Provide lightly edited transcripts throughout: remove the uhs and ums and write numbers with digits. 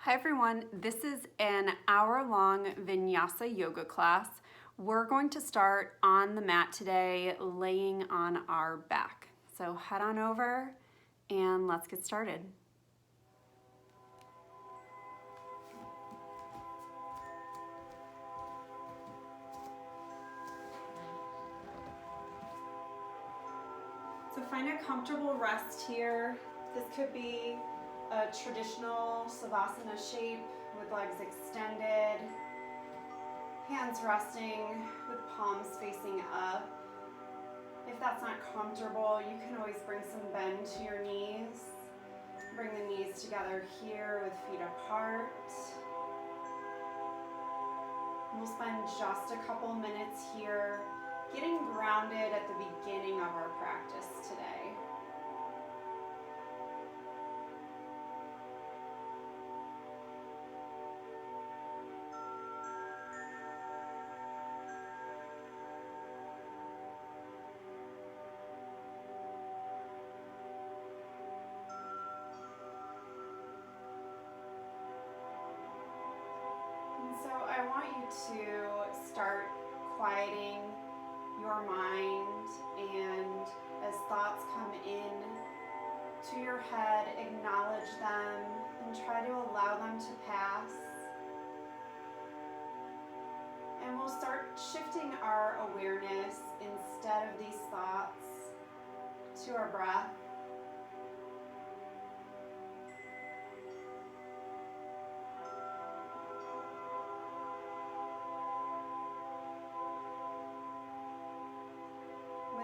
Hi everyone, this is an hour-long Vinyasa Yoga class. We're going to start on the mat today, laying on our back. So head on over and let's get started. So find a comfortable rest here. This could be a traditional savasana shape with legs extended, hands resting with palms facing up. If that's not comfortable, you can always bring some bend to your knees. Bring the knees together here with feet apart. We'll spend just a couple minutes here getting grounded at the beginning of our practice today. So I want you to start quieting your mind, and as thoughts come in to your head, acknowledge them and try to allow them to pass. And we'll start shifting our awareness instead of these thoughts to our breath.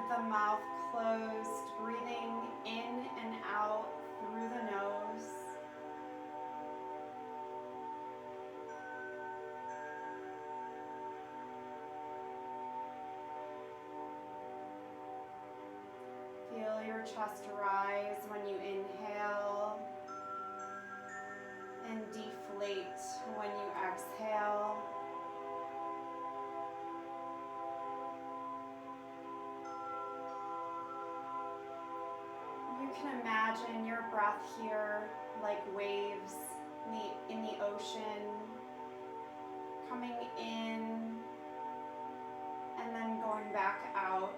The mouth closed, breathing in and out through the nose. Feel your chest rise when you inhale and deflate when you exhale. You can imagine your breath here like waves in the ocean, coming in and then going back out.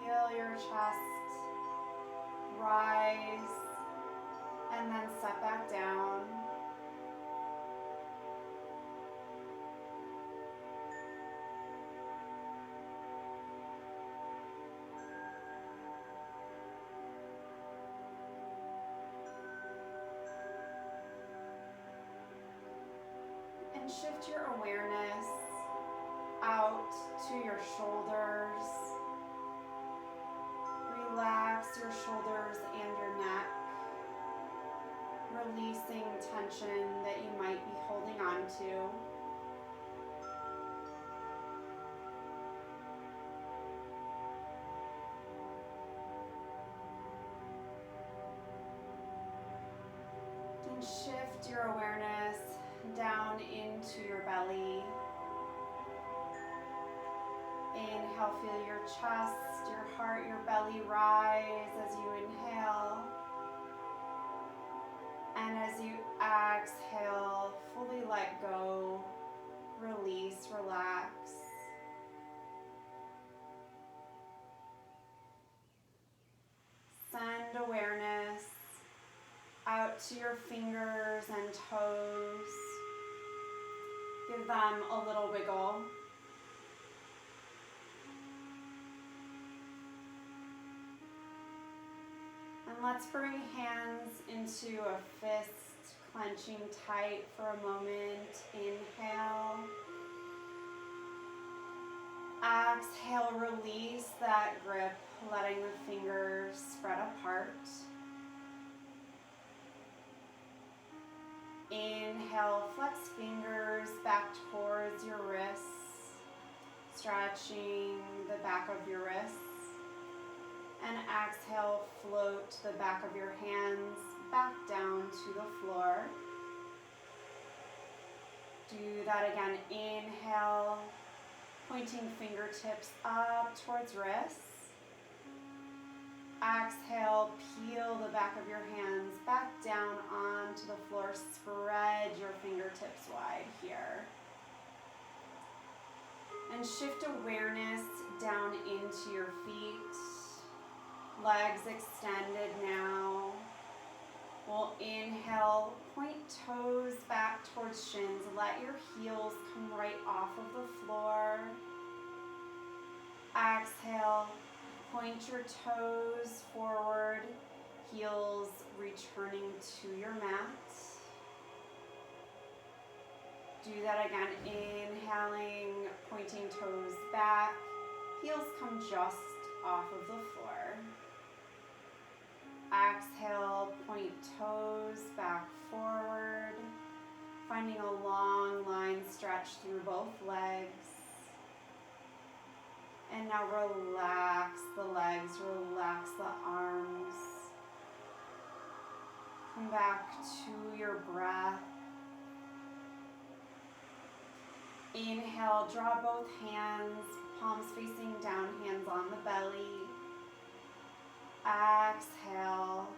Feel your chest rise and then set back down. And shift your awareness out to your shoulders. Relax your shoulders and your neck, releasing tension that you might be holding on to. And shift your awareness down into your belly. Inhale, feel your chest, your heart, your belly rise as you inhale. And as you exhale, fully let go, release, relax. Send awareness out to your fingers and toes. Give them a little wiggle. And let's bring hands into a fist, clenching tight for a moment. Inhale. Exhale, release that grip, letting the fingers spread apart. Inhale, flex fingers back towards your wrists, stretching the back of your wrists. And exhale, float the back of your hands back down to the floor. Do that again. Inhale, pointing fingertips up towards wrists. Exhale, peel the back of your hands back down onto the floor. Spread your fingertips wide here. And shift awareness down into your feet. Legs extended now. We'll inhale, point toes back towards shins. Let your heels come right off of the floor. Exhale, point your toes forward, heels returning to your mat. Do that again, inhaling, pointing toes back, heels come just off of the floor. Exhale, point toes back forward, finding a long line stretch through both legs. And now relax the legs, relax the arms. Come back to your breath. Inhale, draw both hands, palms facing down, hands on the belly. Exhale.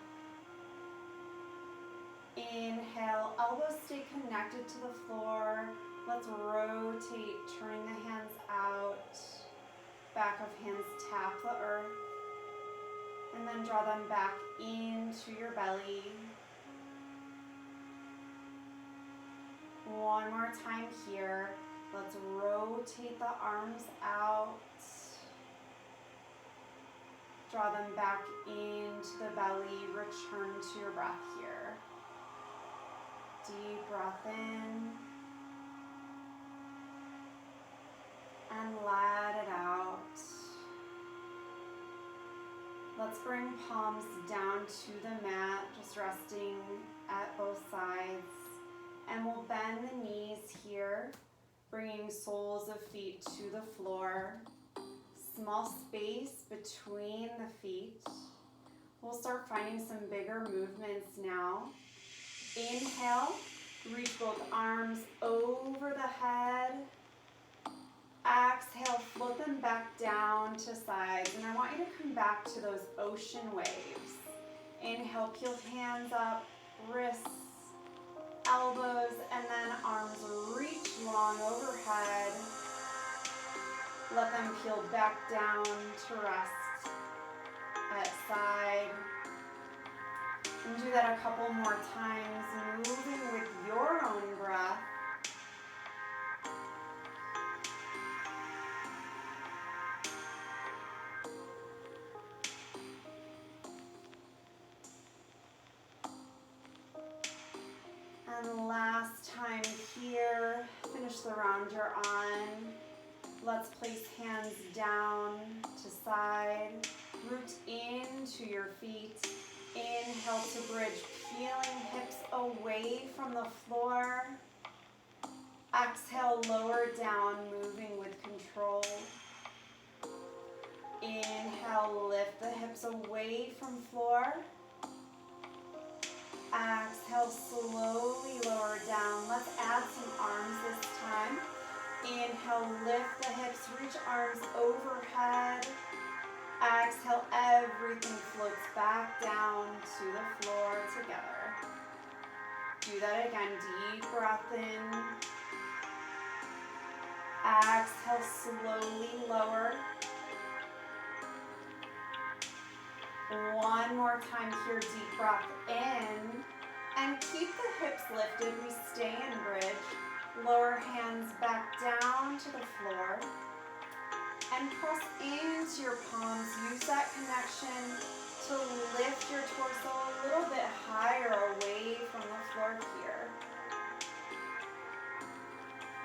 Inhale, elbows stay connected to the floor. Let's rotate, turning the hands out. Back of hands tap the earth. And then draw them back into your belly. One more time here. Let's rotate the arms out. Draw them back into the belly. Return to your breath here. Deep breath in. And let it out. Let's bring palms down to the mat, just resting at both sides. And we'll bend the knees here, bringing soles of feet to the floor. Small space between the feet. We'll start finding some bigger movements now. Inhale, reach both arms over the head. Exhale, float them back down to sides. And I want you to come back to those ocean waves. Inhale, peel hands up, wrists, elbows, and then arms reach long overhead. Let them peel back down to rest at side. And do that a couple more times, moving with your own breath. And last time here, finish the round you're on. Let's place hands down to side, root into your feet. Inhale to bridge, peeling hips away from the floor. Exhale, lower down, moving with control. Inhale, lift the hips away from floor. Exhale, slowly lower down. Let's add some arms this time. Inhale, lift the hips, reach arms overhead. Exhale, everything floats back down to the floor together. Do that again, deep breath in. Exhale, slowly lower. One more time here, deep breath in. And keep the hips lifted, we stay in bridge. Lower hands back down to the floor. And press into your palms. Use that connection to lift your torso a little bit higher away from the floor here.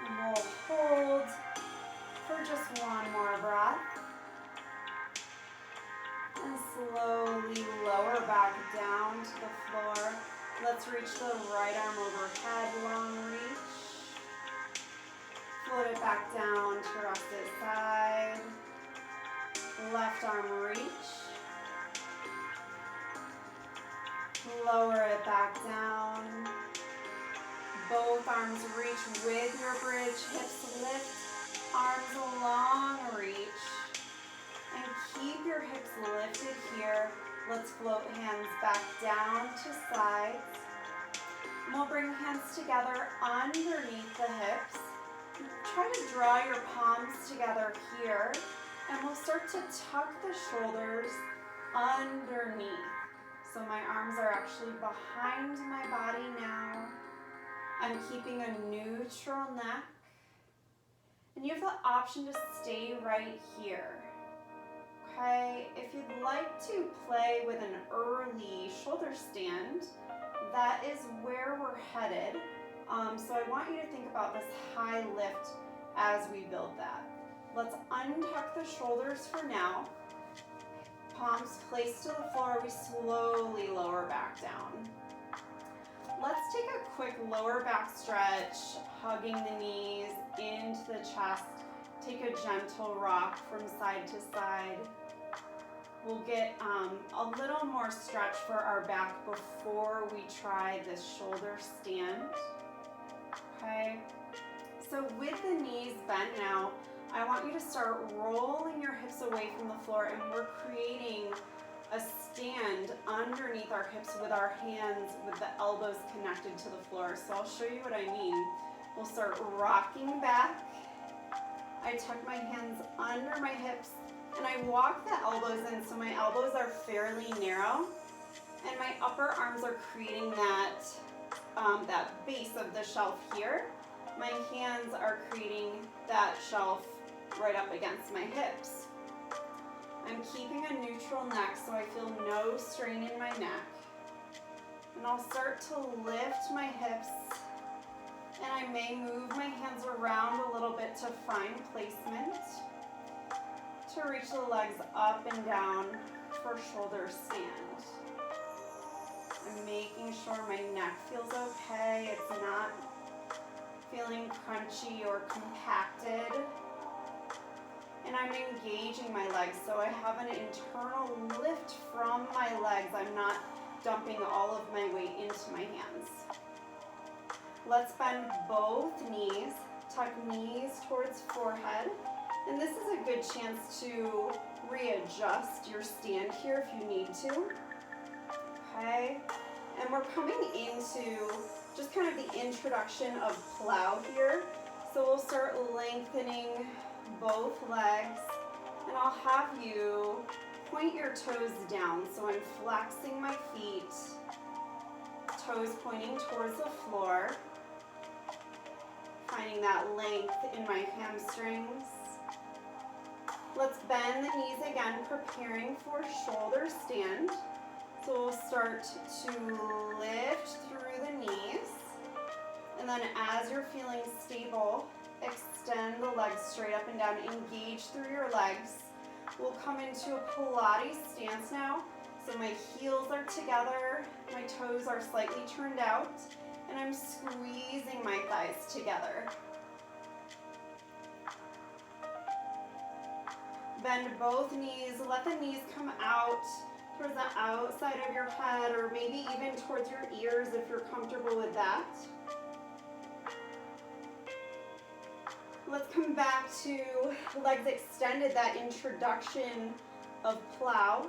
And we'll hold for just one more breath. And slowly lower back down to the floor. Let's reach the right arm overhead, long reach. Float it back down to rest at side. Left arm reach. Lower it back down. both arms reach with your bridge, hips lift, arms long reach. And keep your hips lifted here. Let's float hands back down to sides. And we'll bring hands together underneath the hips. Try to draw your palms together here. And we'll start to tuck the shoulders underneath. So my arms are actually behind my body now. I'm keeping a neutral neck. And you have the option to stay right here. Okay, if you'd like to play with an early shoulder stand, that is where we're headed. So I want you to think about this high lift as we build that. Let's untuck the shoulders for now. Palms placed to the floor, we slowly lower back down. Let's take a quick lower back stretch, hugging the knees into the chest. Take a gentle rock from side to side. We'll get a little more stretch for our back before we try this shoulder stand. Okay, so with the knees bent now, I want you to start rolling your hips away from the floor, and we're creating a stand underneath our hips with our hands with the elbows connected to the floor. So I'll show you what I mean. We'll start rocking back. I tuck my hands under my hips and I walk the elbows in so my elbows are fairly narrow and my upper arms are creating that, that base of the shelf here. My hands are creating that shelf right up against my hips. I'm keeping a neutral neck so I feel no strain in my neck. And I'll start to lift my hips, and I may move my hands around a little bit to find placement, to reach the legs up and down for shoulder stand. I'm making sure my neck feels okay. It's not feeling crunchy or compacted. And I'm engaging my legs, so I have an internal lift from my legs. I'm not dumping all of my weight into my hands. Let's bend both knees, tuck knees towards forehead. And this is a good chance to readjust your stand here if you need to. Okay, and we're coming into just kind of the introduction of plow here. So we'll start lengthening both legs, and I'll have you point your toes down. So I'm flexing my feet, toes pointing towards the floor, finding that length in my hamstrings. Let's bend the knees again, preparing for shoulder stand. So we'll start to lift through the knees, and then as you're feeling stable, extend the legs straight up and down, engage through your legs. We'll come into a Pilates stance now. So my heels are together, my toes are slightly turned out, and I'm squeezing my thighs together. Bend both knees, let the knees come out towards the outside of your head, or maybe even towards your ears if you're comfortable with that. Let's come back to legs extended, that introduction of plow.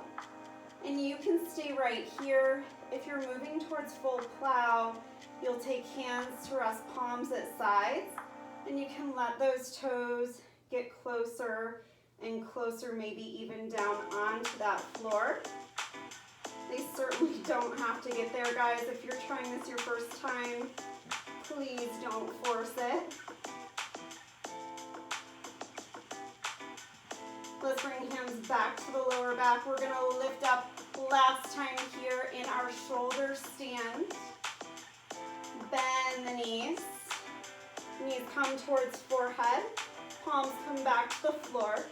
And you can stay right here. If you're moving towards full plow, you'll take hands to rest palms at sides, and you can let those toes get closer and closer, maybe even down onto that floor. They certainly don't have to get there, guys. If you're trying this your first time, please don't force it. Let's bring hands back to the lower back. We're gonna lift up last time here in our shoulder stand. Bend the knees. Knees come towards forehead. Palms come back to the floor.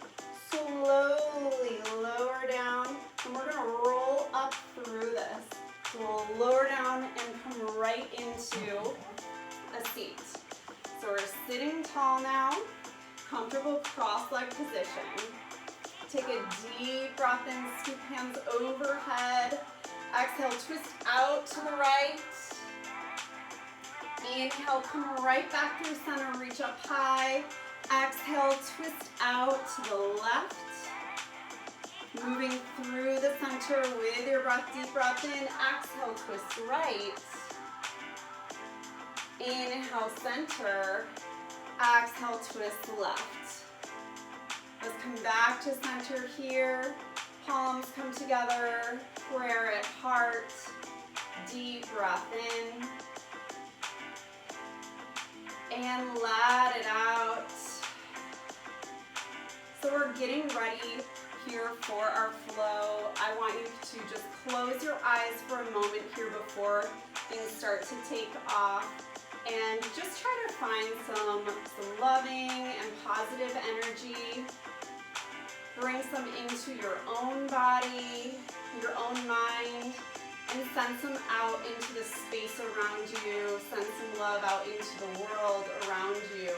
Slowly lower down, and we're gonna roll up through this. So we'll lower down and come right into a seat. So we're sitting tall now, comfortable cross-leg position. Take a deep breath in, scoop hands overhead. Exhale, twist out to the right. Inhale, come right back through center, reach up high. Exhale, twist out to the left. Moving through the center with your breath, deep breath in. Exhale, twist right. Inhale, center. Exhale, twist left. Let's come back to center here. Palms come together. Prayer at heart. Deep breath in. And let it out. So we're getting ready here for our flow. I want you to just close your eyes for a moment here before things start to take off. And just try to find some loving and positive energy. Bring some into your own body, your own mind, and send some out into the space around you. Send some love out into the world around you.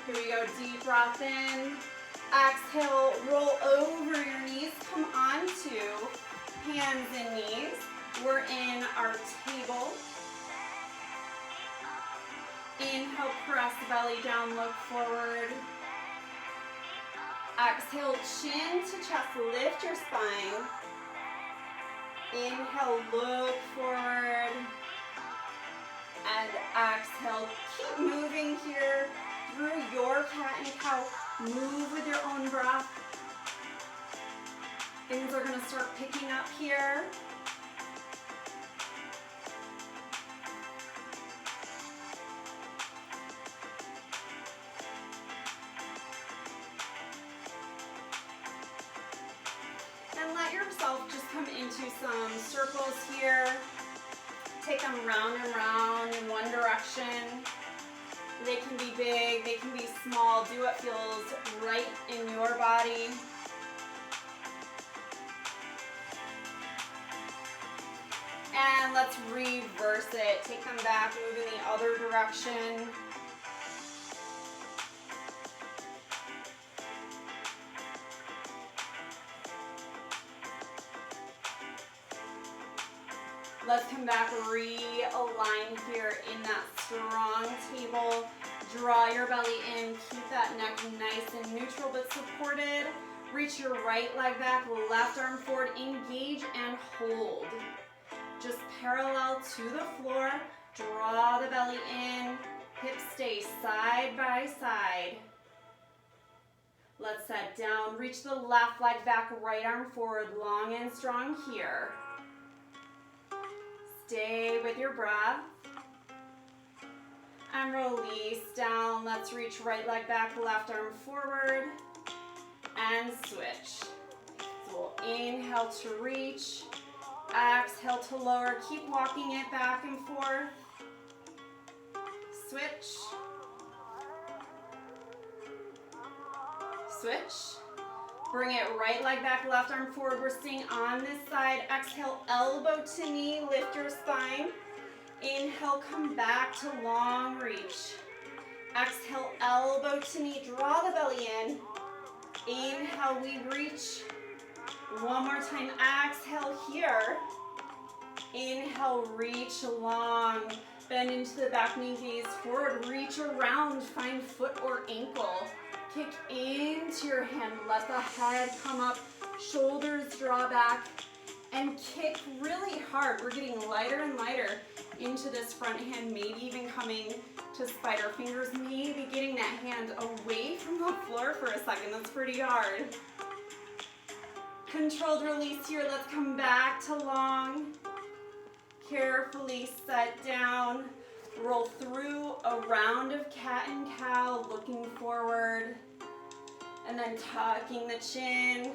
Here we go, deep breath in. Exhale, roll over your knees. Come onto hands and knees. We're in our table. Inhale, press the belly down, look forward. Exhale, chin to chest, lift your spine. Inhale, look forward. And exhale, keep moving here through your cat and cow. Move with your own breath. Things are going to start picking up here. And let yourself just come into some circles here. Take them round and round in one direction. They can be big, they can be small. Do what feels right in your body. And let's reverse it. Take them back, move in the other direction. Let's come back, realign here in that strong table. Draw your belly in, keep that neck nice and neutral but supported. Reach your right leg back, left arm forward, engage and hold. Just parallel to the floor, draw the belly in, hips stay side by side. Let's set down, reach the left leg back, right arm forward, long and strong here. Stay with your breath. And release down. Let's reach right leg back, left arm forward. And switch. So we'll inhale to reach. Exhale to lower. Keep walking it back and forth. Switch. Switch. Bring it right leg back, left arm forward. We're staying on this side. Exhale, elbow to knee, lift your spine. Inhale, come back to long reach. Exhale, elbow to knee, draw the belly in. Inhale, we reach. One more time, exhale here. Inhale, reach long. Bend into the back knee, gaze forward. Reach around, find foot or ankle. Kick into your hand, let the head come up, shoulders draw back, and kick really hard. We're getting lighter and lighter into this front hand, maybe even coming to spider fingers, maybe getting that hand away from the floor for a second. That's pretty hard. Controlled release here. Let's come back to long. Carefully set down. Roll through a round of cat and cow, looking forward, and then tucking the chin.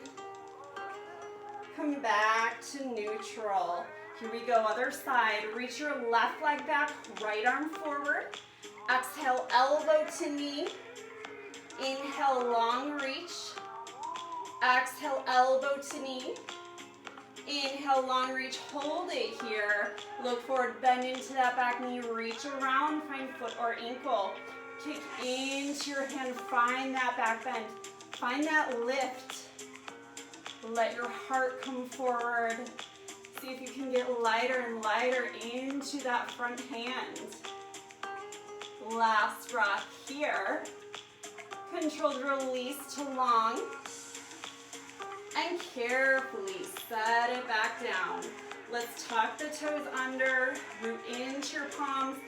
Come back to neutral. Here we go, other side. Reach your left leg back, right arm forward. Exhale, elbow to knee. Inhale, long reach. Exhale, elbow to knee. Inhale, long reach, hold it here. Look forward, bend into that back knee, reach around, find foot or ankle. Kick into your hand, find that back bend. Find that lift. Let your heart come forward. See if you can get lighter and lighter into that front hand. Last breath here. Controlled release to long. And carefully set it back down. Let's tuck the toes under, root into your palms,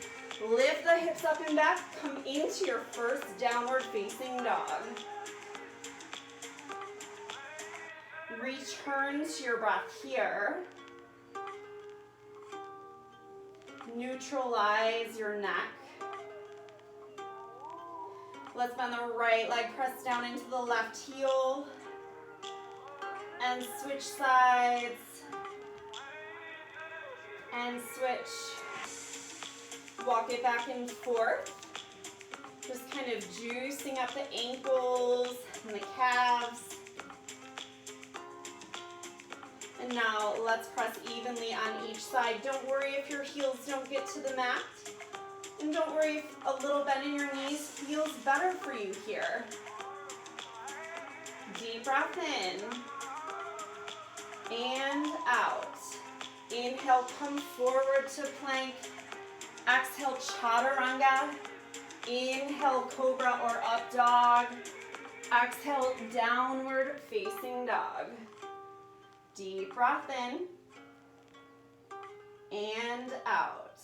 lift the hips up and back, come into your first downward facing dog. Return to your breath here. Neutralize your neck. Let's bend the right leg, press down into the left heel. And switch sides. And switch. Walk it back and forth. Just kind of juicing up the ankles and the calves. And now let's press evenly on each side. Don't worry if your heels don't get to the mat. And don't worry if a little bend in your knees feels better for you here. Deep breath in. And out. Inhale, come forward to plank. Exhale, chaturanga. Inhale, cobra or up dog. Exhale, downward facing dog. Deep breath in. And out.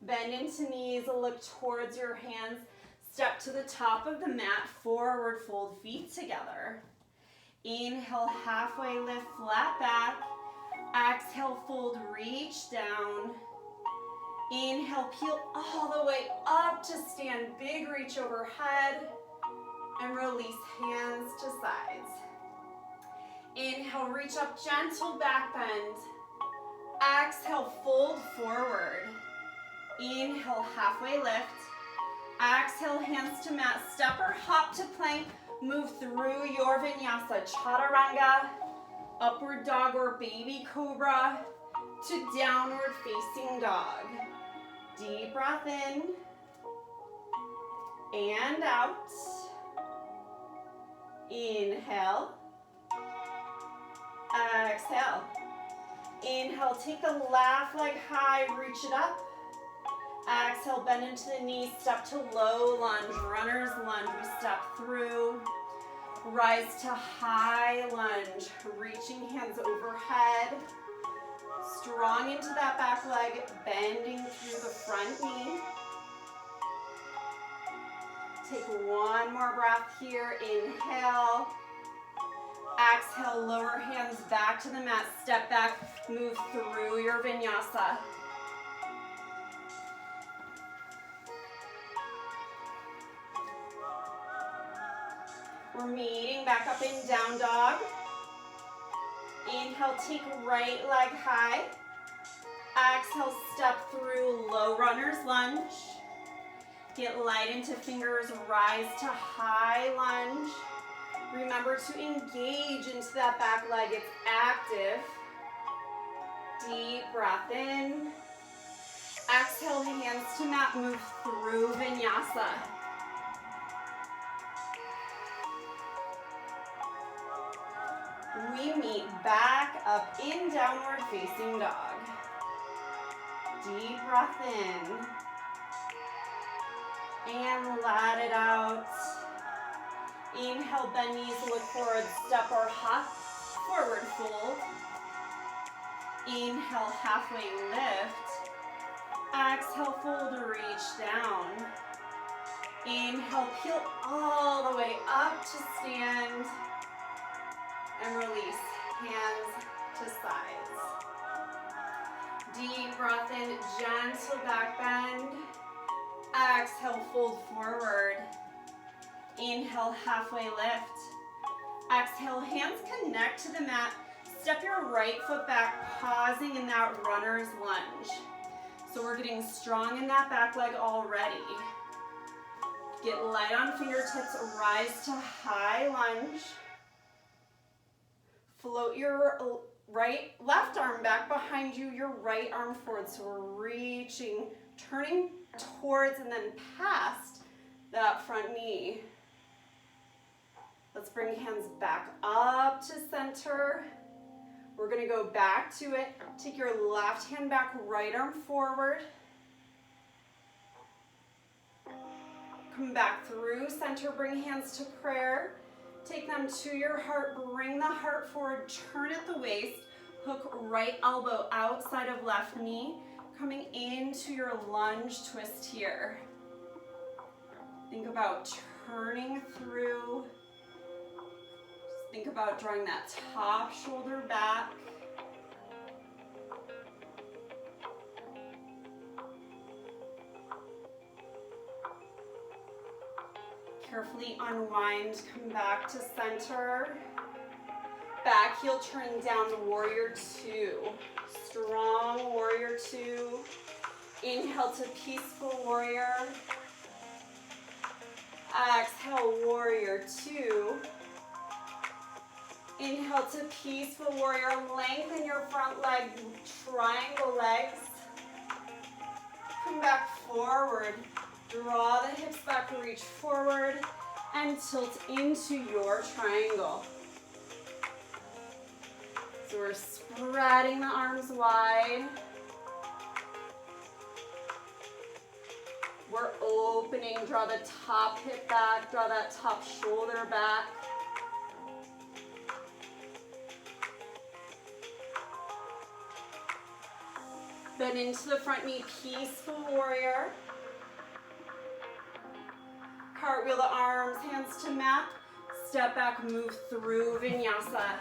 Bend into knees, look towards your hands. Step to the top of the mat, forward fold feet together. Inhale, halfway lift, flat back. Exhale, fold, reach down. Inhale, peel all the way up to stand. Big reach overhead. And release hands to sides. Inhale, reach up, gentle back bend. Exhale, fold forward. Inhale, halfway lift. Exhale, hands to mat. Step or hop to plank. Move through your vinyasa, chaturanga, upward dog or baby cobra, to downward facing dog. Deep breath in and out. Inhale. Exhale. Inhale, take the left leg high, reach it up. Exhale, bend into the knees, step to low lunge, runner's lunge, we step through. Rise to high lunge, reaching hands overhead. Strong into that back leg, bending through the front knee. Take one more breath here, inhale. Exhale, lower hands back to the mat, step back, move through your vinyasa. We're meeting back up in down dog. Inhale, take right leg high. Exhale, step through low runner's lunge. Get light into fingers, rise to high lunge. Remember to engage into that back leg, it's active. Deep breath in. Exhale, hands to mat, move through vinyasa. We meet back up in downward facing dog. Deep breath in. And let it out. Inhale, bend knees, look forward, step or hop, forward fold. Inhale, halfway lift. Exhale, fold, reach down. Inhale, peel all the way up to stand. And release, hands to sides. Deep breath in, gentle back bend. Exhale, fold forward. Inhale, halfway lift. Exhale, hands connect to the mat. Step your right foot back, pausing in that runner's lunge. So we're getting strong in that back leg already. Get light on fingertips, rise to high lunge. Float your left arm back behind you, your right arm forward. So we're reaching, turning towards and then past that front knee. Let's bring hands back up to center. We're gonna go back to it. Take your left hand back, right arm forward. Come back through center, bring hands to prayer. Take them to your heart, bring the heart forward, turn at the waist, hook right elbow outside of left knee, coming into your lunge twist here. Think about turning through. Just think about drawing that top shoulder back. Carefully unwind, come back to center. Back heel turning down, warrior two. Strong warrior two. Inhale to peaceful warrior. Exhale, warrior two. Inhale to peaceful warrior. Lengthen your front leg, triangle legs. Come back forward. Draw the hips back, reach forward, and tilt into your triangle. So we're spreading the arms wide. We're opening, draw the top hip back, draw that top shoulder back. Bend into the front knee, peaceful warrior. Cartwheel the arms, hands to mat. Step back, move through Vinyasa.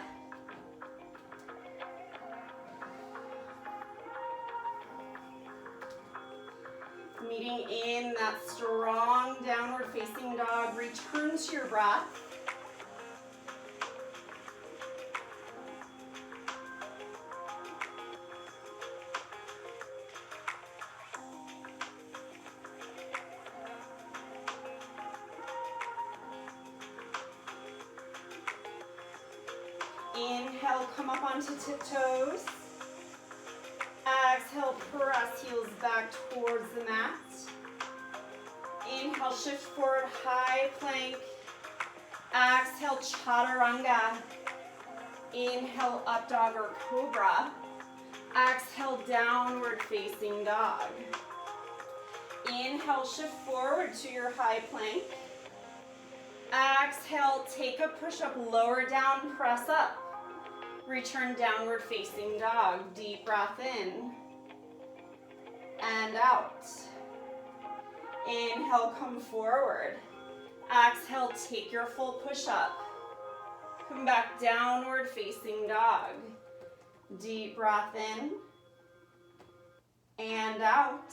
Meeting in that strong downward facing dog. Return to your breath. Inhale, come up onto tiptoes. Exhale, press heels back towards the mat. Inhale, shift forward, high plank. Exhale, chaturanga. Inhale, up dog or cobra. Exhale, downward facing dog. Inhale, shift forward to your high plank. Exhale, take a push-up, lower down, press up. Return downward facing dog. Deep breath in and out. Inhale, come forward. Exhale, take your full push-up. Come back, downward facing dog. Deep breath in and out.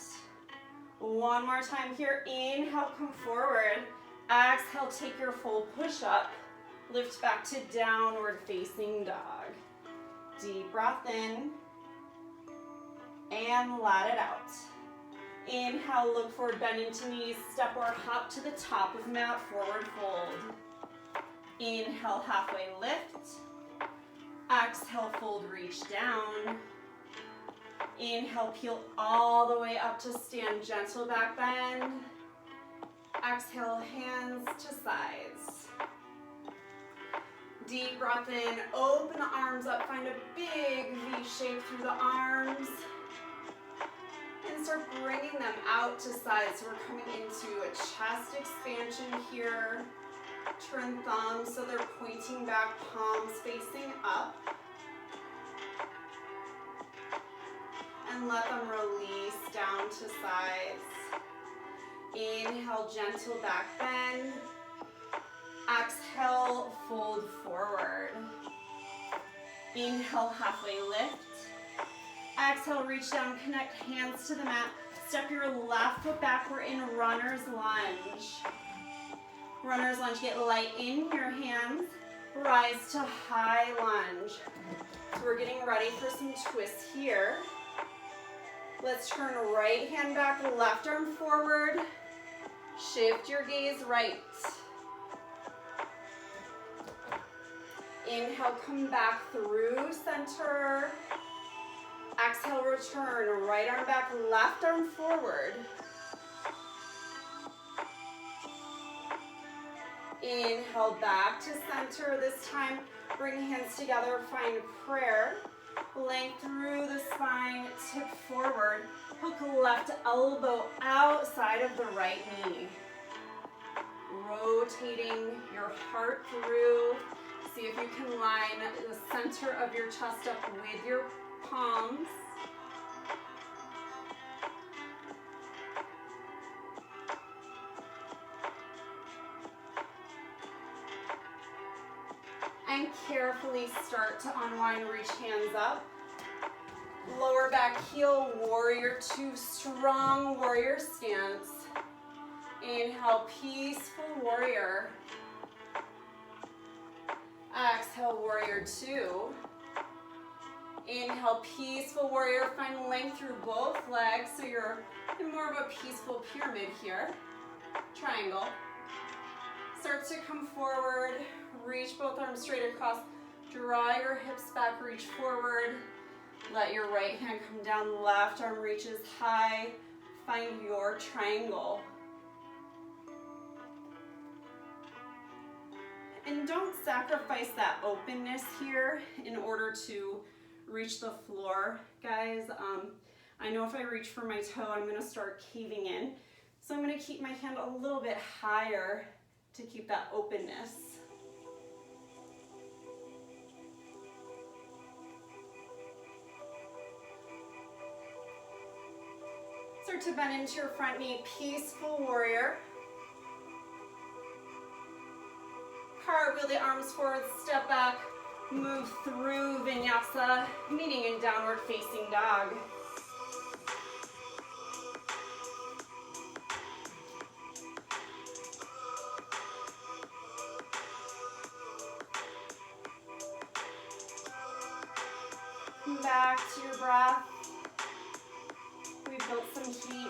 One more time here. Inhale, come forward. Exhale, take your full push-up. Lift back to downward facing dog. Deep breath in and let it out. Inhale, look forward, bend into knees, step or hop to the top of mat, forward fold. Inhale, halfway lift. Exhale, fold, reach down. Inhale, peel all the way up to stand, gentle back bend. Exhale, hands to sides. Deep breath in, open the arms up, find a big V shape through the arms. And start bringing them out to sides. So we're coming into a chest expansion here. Turn thumbs so they're pointing back, palms facing up. And let them release down to sides. Inhale, gentle back bend. Exhale, fold forward. Inhale, halfway lift. Exhale, reach down, connect hands to the mat. Step your left foot back. We're in runner's lunge. Runner's lunge, get light in your hands. Rise to high lunge. So we're getting ready for some twists here. Let's turn right hand back, left arm forward. Shift your gaze right. Inhale, come back through center. Exhale, return, right arm back, left arm forward. Inhale, back to center. This time, bring hands together, find prayer. Length through the spine, tip forward. Hook left elbow outside of the right knee. Rotating your heart through. See if you can line the center of your chest up with your palms. And carefully start to unwind, reach hands up. Lower back heel, warrior two, strong warrior stance. Inhale, peaceful warrior. Exhale, warrior two. Inhale, peaceful warrior. Find length through both legs so you're in more of a peaceful pyramid here. Triangle. Start to come forward. Reach both arms straight across. Draw your hips back, reach forward. Let your right hand come down, left arm reaches high. Find your triangle. And don't sacrifice that openness here in order to reach the floor, guys. I know if I reach for my toe, I'm gonna start caving in. So I'm gonna keep my hand a little bit higher to keep that openness. Start to bend into your front knee, peaceful warrior. Cartwheel the arms forward, step back, move through Vinyasa, meeting in downward facing dog. Come back to your breath. We've built some heat.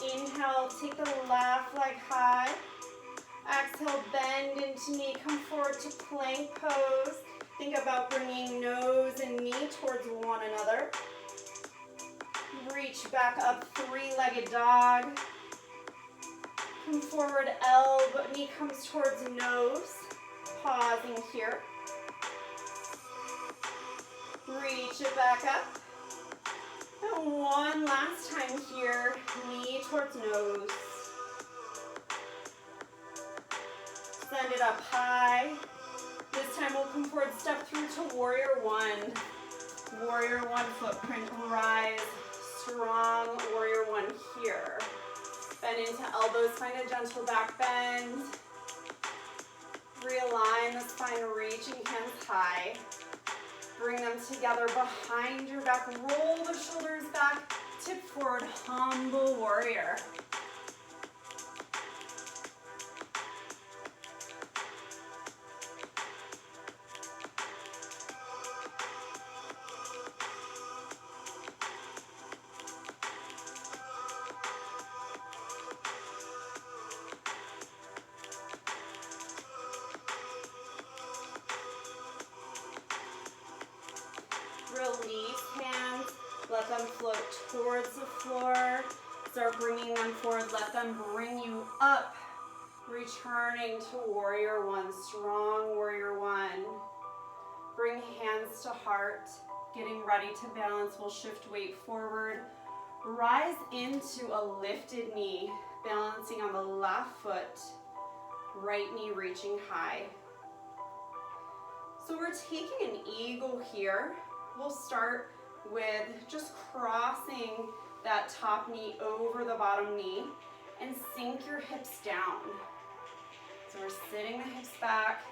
Inhale, take the left leg high. Exhale, bend into knee, come forward to plank pose. Think about bringing nose and knee towards one another. Reach back up, three-legged dog. Come forward, elbow, knee comes towards nose. Pausing here. Reach it back up. And one last time here, knee towards nose. Send it up high. This time we'll come forward, step through to warrior one. Warrior one, footprint rise. Strong warrior one here. Bend into elbows, find a gentle back bend. Realign the spine, reaching hands high. Bring them together behind your back. Roll the shoulders back. Tip forward, humble warrior. Release hands, let them float towards the floor. Start bringing them forward, let them bring you up. Returning to warrior one, strong warrior one. Bring hands to heart, getting ready to balance. We'll shift weight forward. Rise into a lifted knee, balancing on the left foot. Right knee reaching high. So we're taking an eagle here. We'll start with just crossing that top knee over the bottom knee and sink your hips down. So we're sitting the hips back.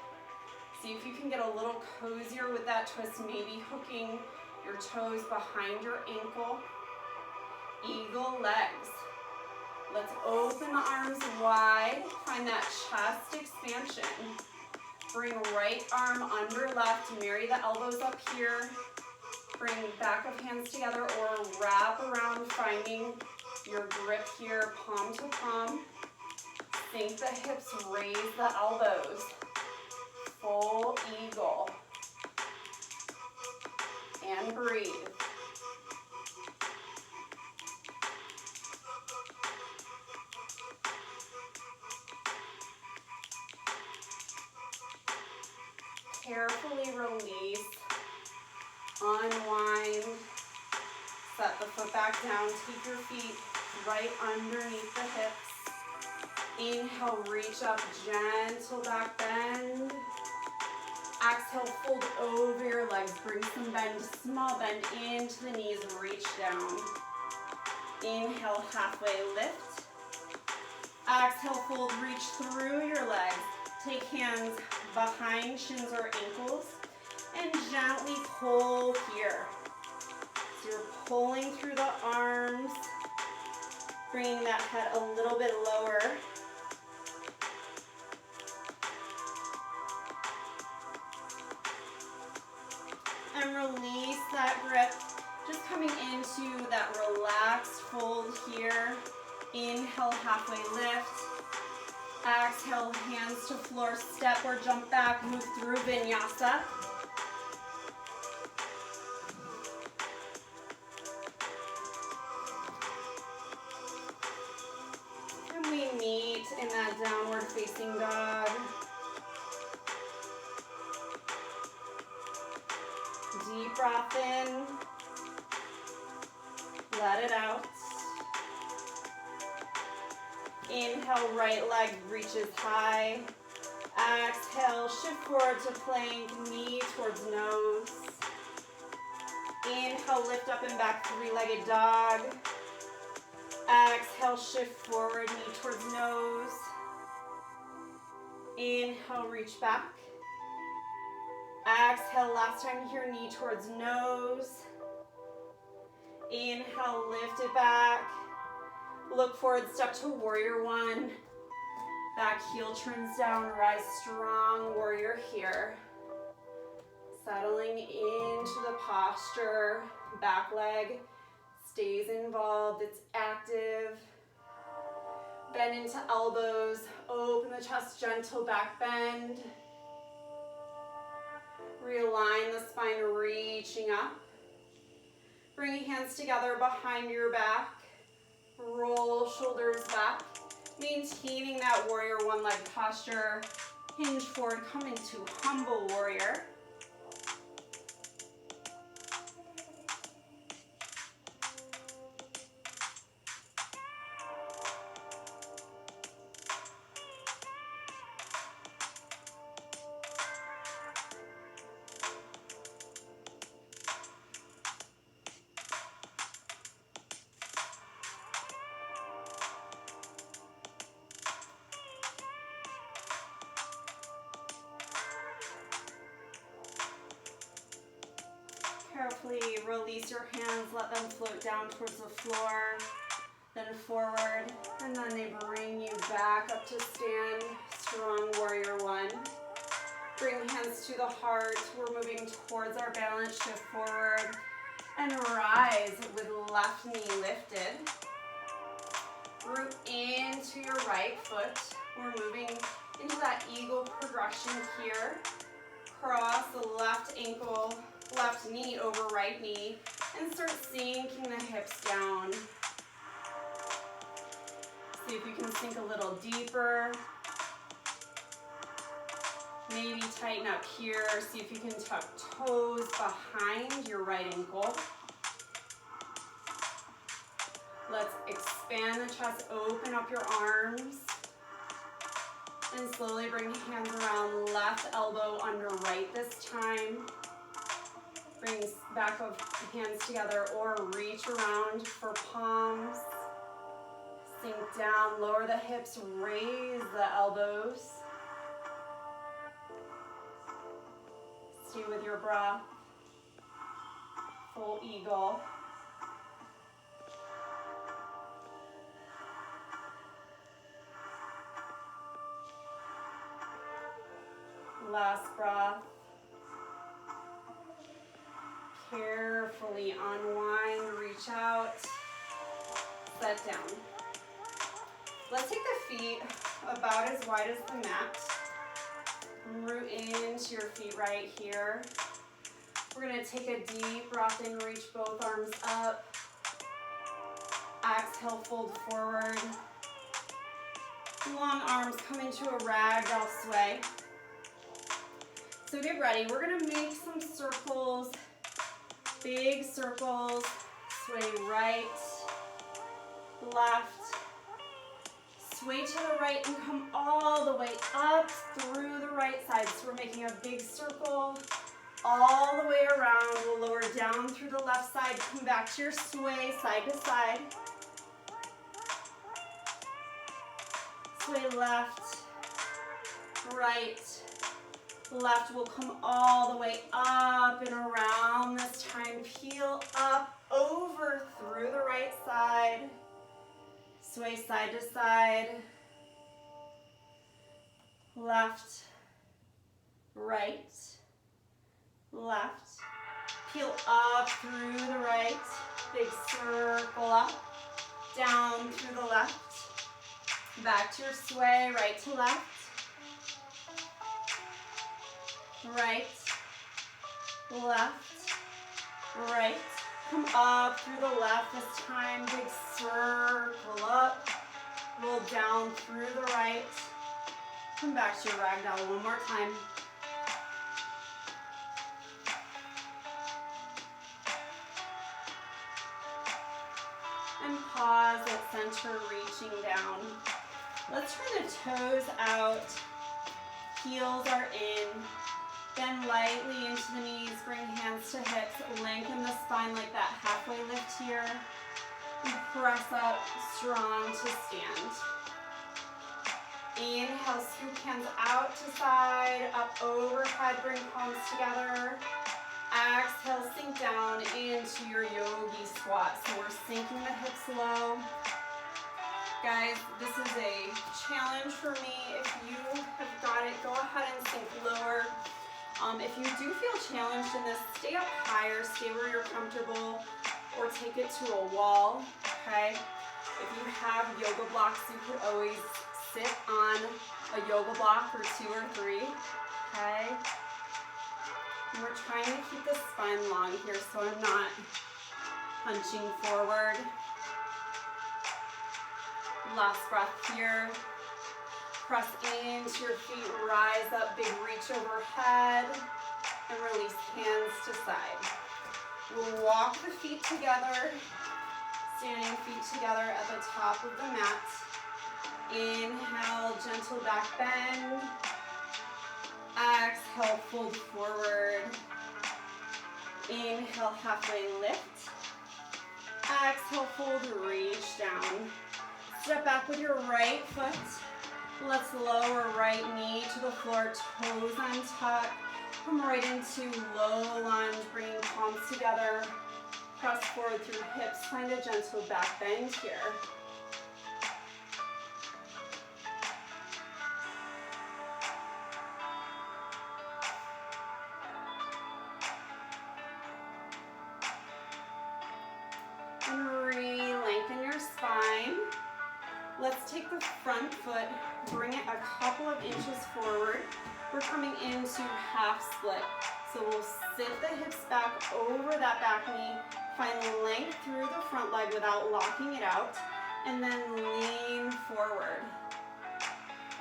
See if you can get a little cozier with that twist, maybe hooking your toes behind your ankle. Eagle legs. Let's open the arms wide. Find that chest expansion. Bring right arm under left, marry the elbows up here. Bring back of hands together or wrap around, finding your grip here, palm to palm. Sink the hips, raise the elbows. Full eagle. And breathe. carefully release, unwind, set the foot back down, take your feet right underneath the hips. Inhale, reach up, gentle back bend. Exhale, fold over your legs, bring some bend, small bend into the knees, reach down. Inhale, halfway lift. Exhale, fold, reach through your legs. Take hands behind shins or ankles and gently pull here. So you're pulling through the arms, bringing that head a little bit lower. And release that grip, just coming into that relaxed fold here. Inhale, halfway lift. Exhale, hands to floor, step or jump back, move through Vinyasa. And we meet in that downward facing dog. Deep breath in, let it out. Inhale, right leg reaches high. Exhale, shift forward to plank, knee towards nose. Inhale, lift up and back, three-legged dog. Exhale, shift forward, knee towards nose. Inhale, reach back. Exhale, last time here, knee towards nose. Inhale, lift it back. Look forward, step to warrior one. Back heel turns down, rise strong, warrior here. Settling into the posture, back leg stays involved, it's active. Bend into elbows, open the chest, gentle back bend. Realign the spine, reaching up. Bring hands together behind your back. Roll shoulders back. Maintaining that warrior one leg posture. Hinge forward, come into humble warrior. Carefully release your hands, let them float down towards the floor, then forward, and then they bring you back up to stand, strong warrior one. Bring hands to the heart, we're moving towards our balance, shift forward, and rise with left knee lifted. Root into your right foot, we're moving into that eagle progression here. Cross the left ankle, left knee over right knee, and start sinking the hips down. See if you can sink a little deeper. Maybe tighten up here. See if you can tuck toes behind your right ankle. Let's expand the chest, open up your arms. And slowly bring hands around left elbow under right this time. Bring back of hands together or reach around for palms. Sink down, lower the hips, raise the elbows. Stay with your breath. Full eagle. Last breath. Carefully unwind, reach out, set down. Let's take the feet about as wide as the mat. Root into your feet right here. We're going to take a deep breath in, reach both arms up. Exhale, fold forward. Long arms come into a ragdoll sway. So get ready. We're gonna make some circles, big circles. Sway right, left, sway to the right and come all the way up through the right side. So we're making a big circle all the way around. We'll lower down through the left side. Come back to your sway, side to side. Sway left, right, left. We'll come all the way up and around this time. Peel up, over, through the right side. Sway side to side. Left, right, left. Peel up through the right. Big circle up, down through the left. Back to your sway, right to left. Right, left, right. Come up through the left this time. Big circle up. Roll down through the right. Come back to your ragdoll one more time. And pause at center, reaching down. Let's turn the toes out. Heels are in. Bend lightly into the knees, bring hands to hips, lengthen the spine like that halfway lift here. And press up strong to stand. Inhale, scoop hands out to side, up overhead, bring palms together. Exhale, sink down into your yogi squat. So we're sinking the hips low. Guys, this is a challenge for me. If you have got it, go ahead and sink lower. If you do feel challenged in this, stay up higher, stay where you're comfortable, or take it to a wall, okay? If you have yoga blocks, you could always sit on a yoga block for 2 or 3, okay? And we're trying to keep the spine long here so I'm not hunching forward. Last breath here. Press into your feet, rise up, big reach overhead, and release hands to side. We'll walk the feet together, standing feet together at the top of the mat. Inhale, gentle back bend. Exhale, fold forward. Inhale, halfway lift. Exhale, fold, reach down. Step back with your right foot. Let's lower right knee to the floor, toes untucked. Come right into low lunge, bringing palms together. Press forward through hips, find a gentle back bend here. And re-lengthen your spine. Let's take the front foot, bring it a couple of inches forward. We're coming into half split. So we'll sit the hips back over that back knee, find length through the front leg without locking it out, and then lean forward.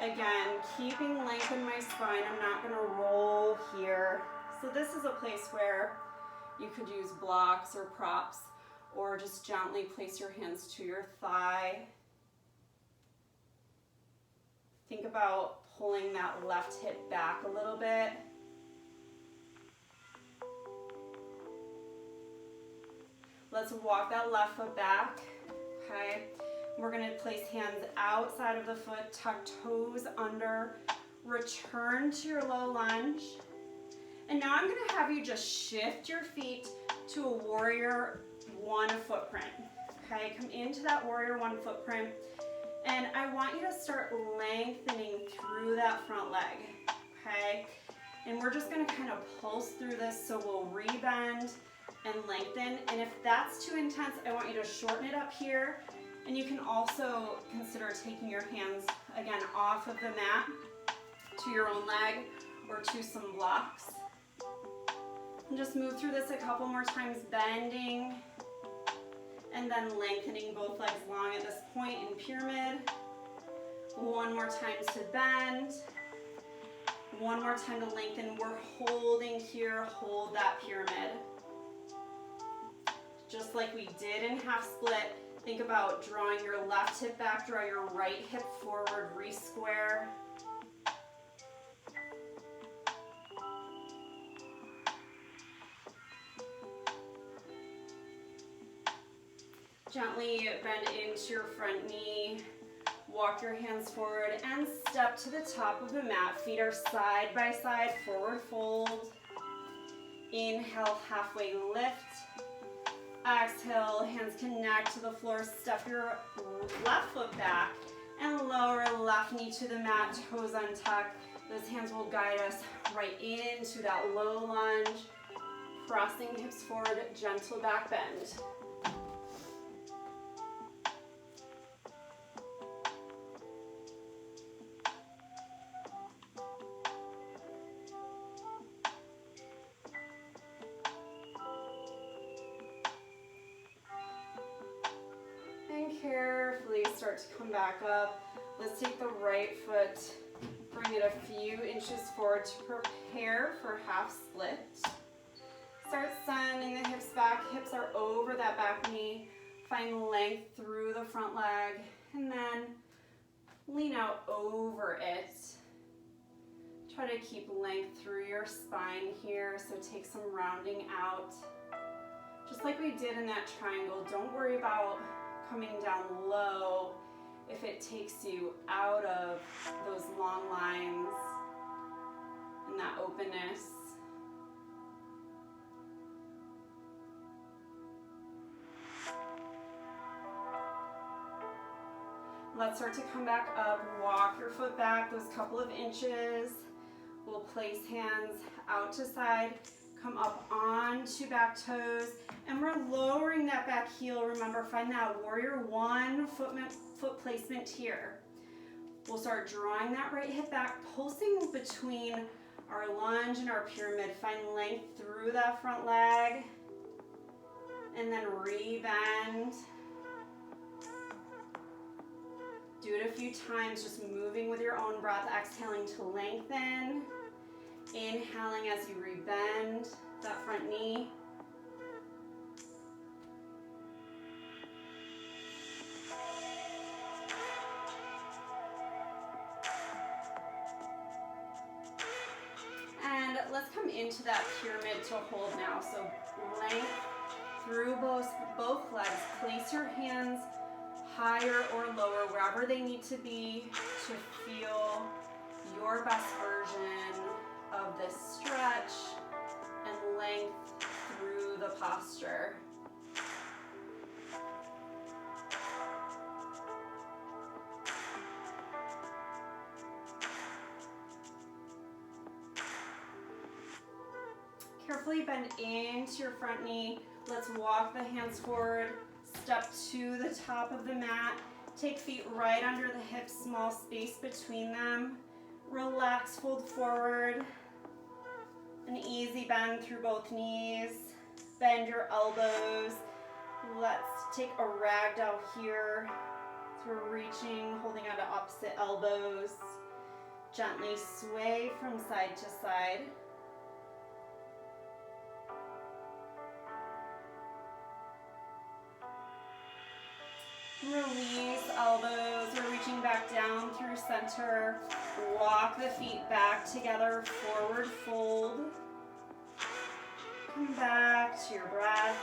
Again, keeping length in my spine, I'm not gonna roll here. So this is a place where you could use blocks or props, or just gently place your hands to your thigh. Think about pulling that left hip back a little bit. Let's walk that left foot back, okay? We're gonna place hands outside of the foot, tuck toes under, return to your low lunge. And now I'm gonna have you just shift your feet to a warrior one footprint, okay? Come into that warrior one footprint. And I want you to start lengthening through that front leg, okay? And we're just gonna kind of pulse through this, so we'll rebend and lengthen. And if that's too intense, I want you to shorten it up here. And you can also consider taking your hands, again, off of the mat to your own leg or to some blocks. And just move through this a couple more times, bending and then lengthening both legs long at this point in pyramid. One more time to bend One more time to lengthen. We're holding here, hold that pyramid. Just like we did in half split, think about drawing your left hip back, draw your right hip forward, re-square. Gently bend into your front knee, walk your hands forward and step to the top of the mat. Feet are side by side, forward fold. Inhale, halfway lift. Exhale, hands connect to the floor. Step your left foot back and lower left knee to the mat, toes untucked. Those hands will guide us right into that low lunge. Crossing hips forward, gentle back bend. Carefully start to come back up. Let's take the right foot, bring it a few inches forward to prepare for half split. Start sending the hips back. Hips are over that back knee. Find length through the front leg and then lean out over it. Try to keep length through your spine here, so take some rounding out. Just like we did in that triangle, don't worry about coming down low if it takes you out of those long lines and that openness. Let's start to come back up. Walk your foot back those couple of inches. We'll place hands out to side. Come up onto back toes, and we're lowering that back heel. Remember, find that warrior one foot placement here. We'll start drawing that right hip back, pulsing between our lunge and our pyramid. Find length through that front leg, and then re-bend. Do it a few times, just moving with your own breath, exhaling to lengthen. Inhaling as you rebend that front knee. And let's come into that pyramid to hold now. So length through both legs. Place your hands higher or lower, wherever they need to be, to feel your best version of this stretch and length through the posture. Carefully bend into your front knee. Let's walk the hands forward, step to the top of the mat. Take feet right under the hips, small space between them. Relax, fold forward. An easy bend through both knees. Bend your elbows. Let's take a ragdoll here. So we're reaching, holding out to opposite elbows. Gently sway from side to side. Release elbows. We're reaching back down through center. Walk the feet back together, forward fold. Come back to your breath.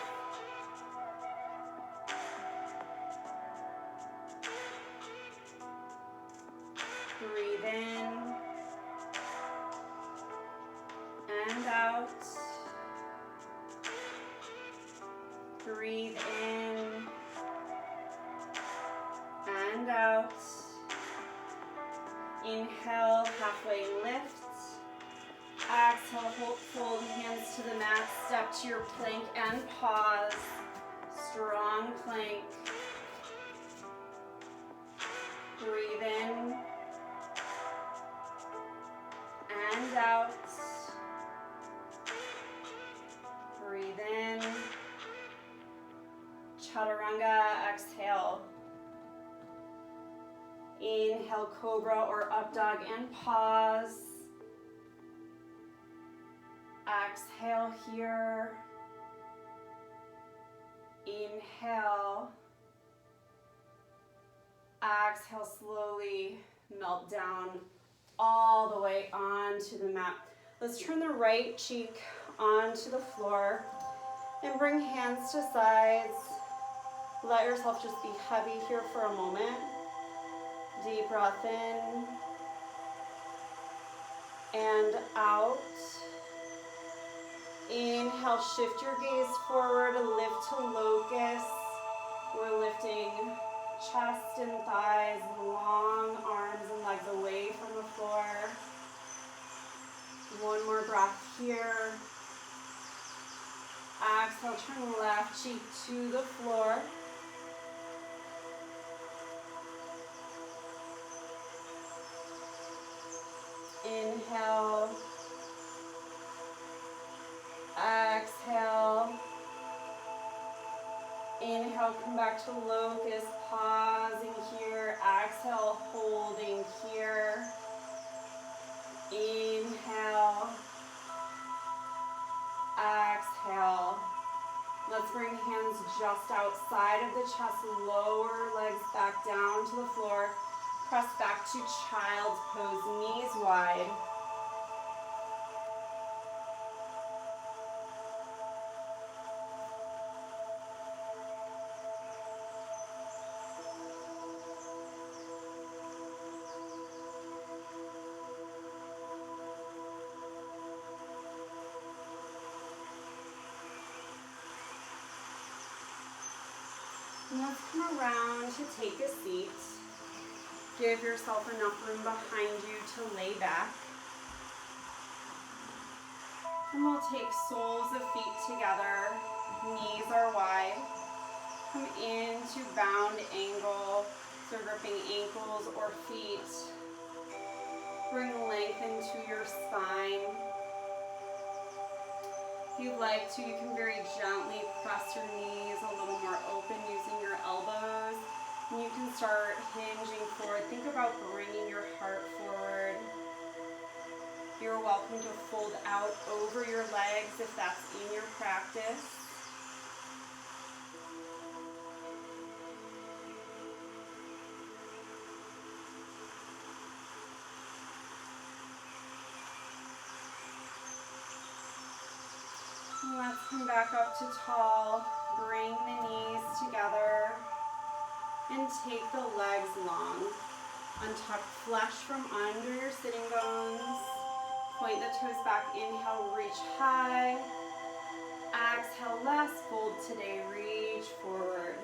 Breathe in and out. Breathe in and out. Inhale, halfway lift. Exhale, fold hands to the mat. Step to your plank and pause. Strong plank. Breathe in and out. Breathe in. Chaturanga, exhale. Inhale, cobra or up dog and pause. Exhale here. Inhale. Exhale, slowly melt down all the way onto the mat. Let's turn the right cheek onto the floor and bring hands to sides. Let yourself just be heavy here for a moment. Deep breath in and out. Inhale, shift your gaze forward, lift to locust. We're lifting chest and thighs, long arms and legs away from the floor. One more breath here. Exhale, turn left cheek to the floor. Inhale. Exhale. Inhale, come back to locust, pausing here. Exhale, holding here. Inhale. Exhale. Let's bring hands just outside of the chest, lower legs back down to the floor. Press back to child's pose, knees wide. And let's come around to take a seat. Give yourself enough room behind you to lay back. And we'll take soles of feet together, knees are wide. Come into bound angle, so gripping ankles or feet. Bring length into your spine. If you'd like to, you can very gently press your knees a little more open using your elbows. And you can start hinging forward. Think about bringing your heart forward. You're welcome to fold out over your legs if that's in your practice. And let's come back up to tall. Bring the knees together and take the legs long. Untuck flesh from under your sitting bones. Point the toes back. Inhale, reach high. Exhale, last fold today. Reach forward.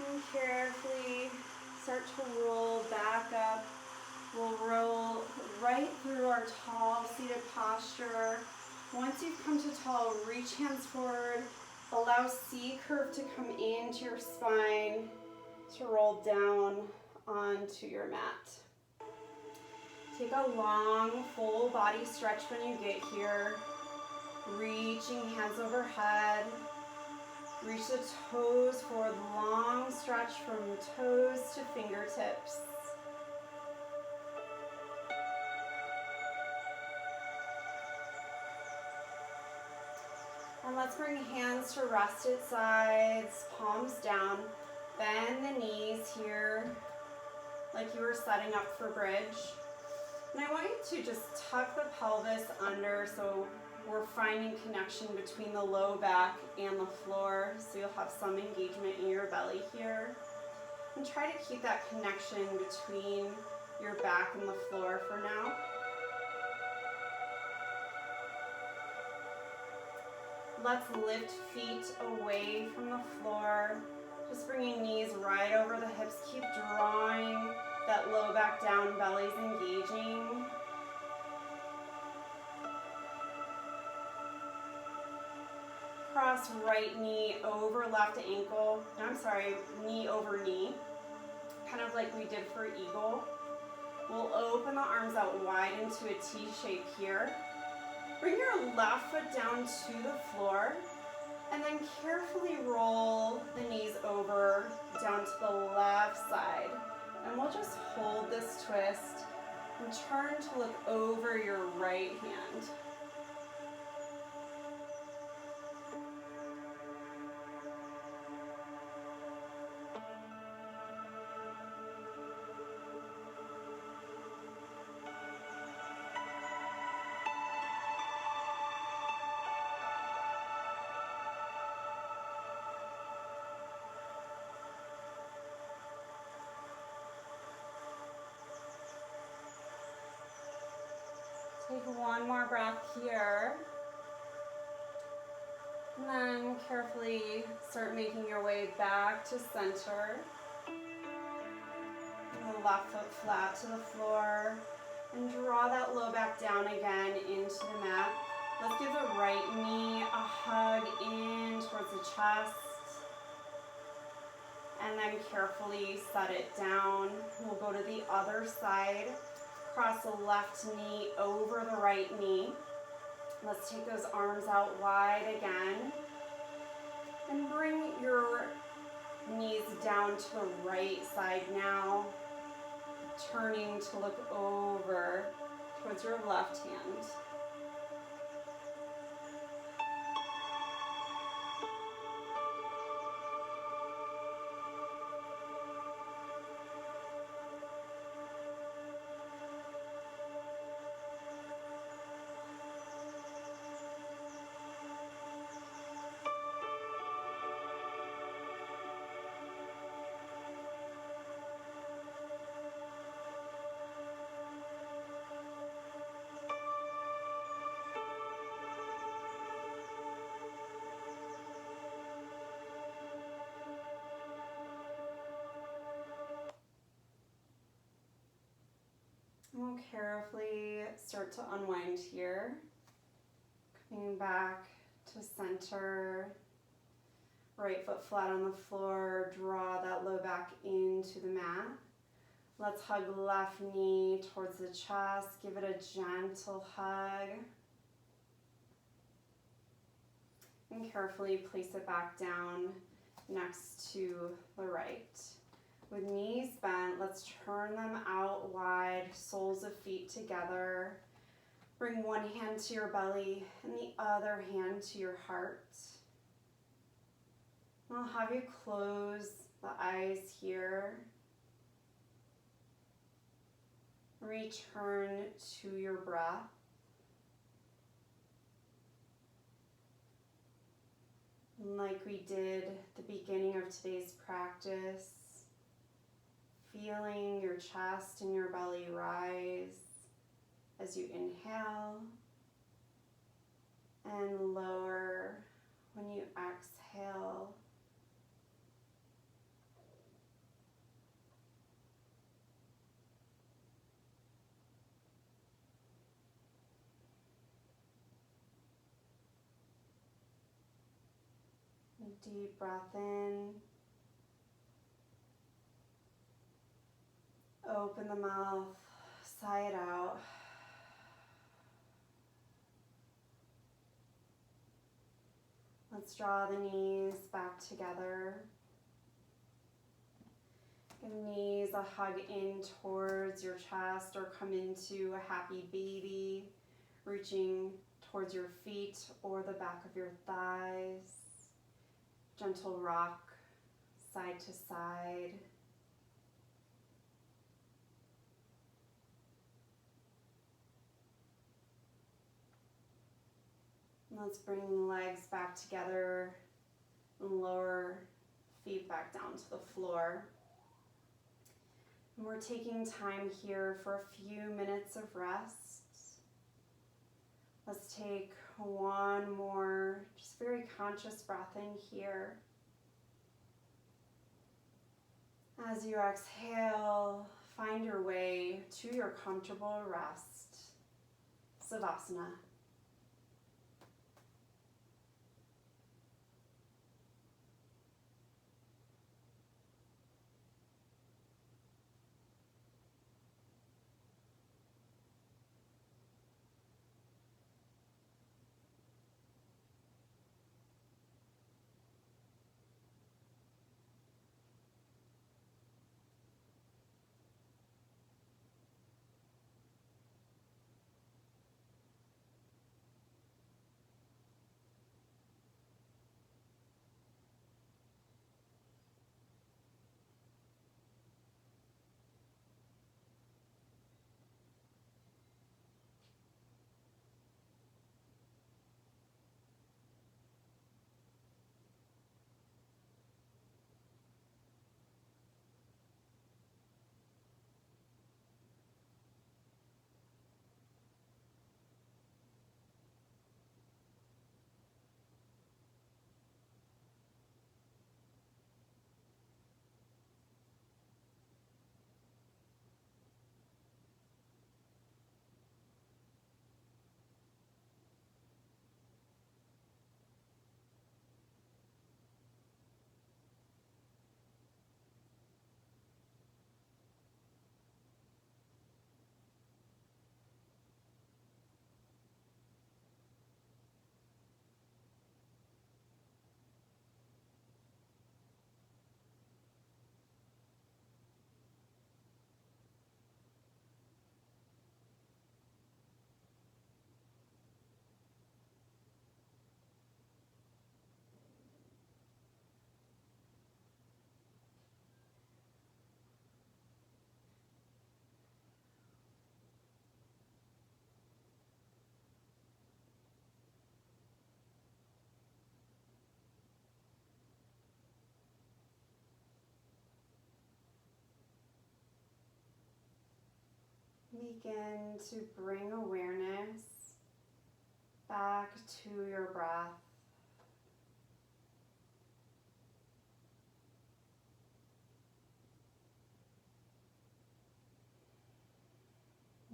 And carefully start to roll back up. We'll roll right through our tall seated posture. Once you've come to tall, reach hands forward. Allow C curve to come into your spine to roll down onto your mat. Take a long full body stretch when you get here. Reaching hands overhead. Reach the toes forward, long stretch from toes to fingertips. And let's bring hands to rest at sides, palms down. Bend the knees here like you were setting up for bridge. And I want you to just tuck the pelvis under so we're finding connection between the low back and the floor, so you'll have some engagement in your belly here. And try to keep that connection between your back and the floor for now. Let's lift feet away from the floor. Just bringing knees right over the hips. Keep drawing that low back down, belly's engaging. Cross right knee over left ankle. I'm sorry, knee over knee. kind of like we did for eagle. We'll open the arms out wide into a T shape here. Bring your left foot down to the floor, and then carefully roll the knees over down to the left side. And we'll just hold this twist and turn to look over your right hand. Take one more breath here. And then carefully start making your way back to center. And the left foot flat to the floor. And draw that low back down again into the mat. Let's give the right knee a hug in towards the chest. And then carefully set it down. We'll go to the other side. Cross the left knee over the right knee. Let's take those arms out wide again. And bring your knees down to the right side now. Turning to look over towards your left hand. We'll carefully start to unwind here. Coming back to center. Right foot flat on the floor. Draw that low back into the mat. Let's hug left knee towards the chest. Give it a gentle hug. And carefully place it back down next to the right. With knees bent, let's turn them out wide, soles of feet together. Bring one hand to your belly and the other hand to your heart. I'll have you close the eyes here. Return to your breath. And like we did at the beginning of today's practice, feeling your chest and your belly rise as you inhale and lower when you exhale. Deep breath in. Open the mouth, sigh it out. Let's draw the knees back together. Give knees a hug in towards your chest or come into a happy baby, reaching towards your feet or the back of your thighs. Gentle rock side to side. Let's bring the legs back together and lower feet back down to the floor. And we're taking time here for a few minutes of rest. Let's take one more, just very conscious breath in here. As you exhale, find your way to your comfortable rest, savasana. Begin to bring awareness back to your breath.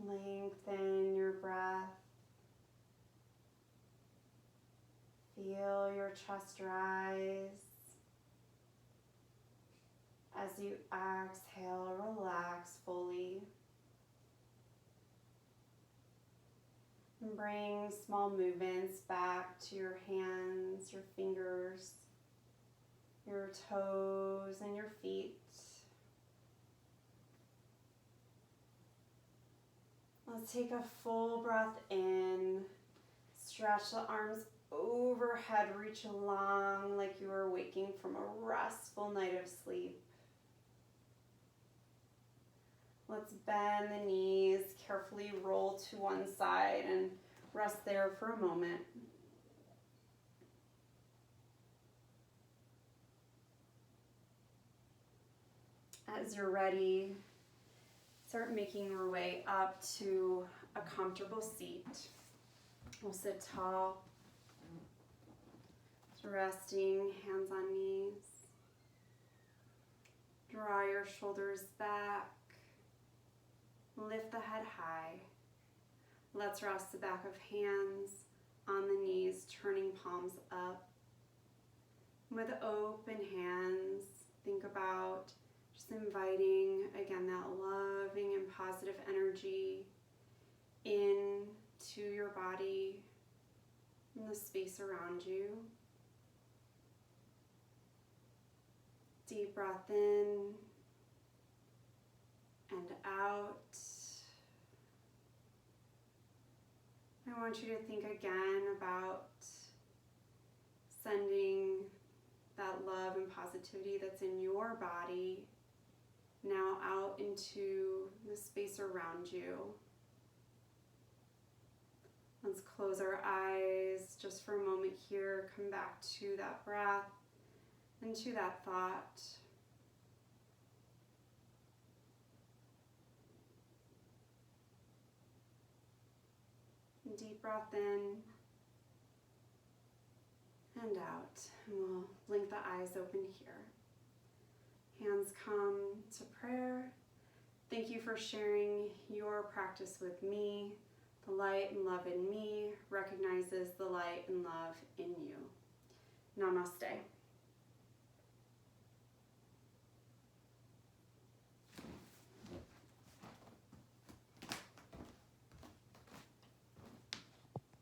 Lengthen your breath. Feel your chest rise. As you exhale, relax fully. And bring small movements back to your hands, your fingers, your toes, and your feet. Let's take a full breath in. Stretch the arms overhead, reach long like you are waking from a restful night of sleep. Let's bend the knees, carefully roll to one side and rest there for a moment. As you're ready, start making your way up to a comfortable seat. We'll sit tall, resting hands on knees. Draw your shoulders back. Lift the head high. Let's rest the back of hands on the knees, turning palms up. With open hands, think about just inviting, again, that loving and positive energy into your body and the space around you. Deep breath in and out. I want you to think again about sending that love and positivity that's in your body now out into the space around you. Let's close our eyes just for a moment here. Come back to that breath and to that thought. Deep breath in and out. And we'll blink the eyes open here. Hands come to prayer. Thank you for sharing your practice with me. The light and love in me recognizes the light and love in you. Namaste.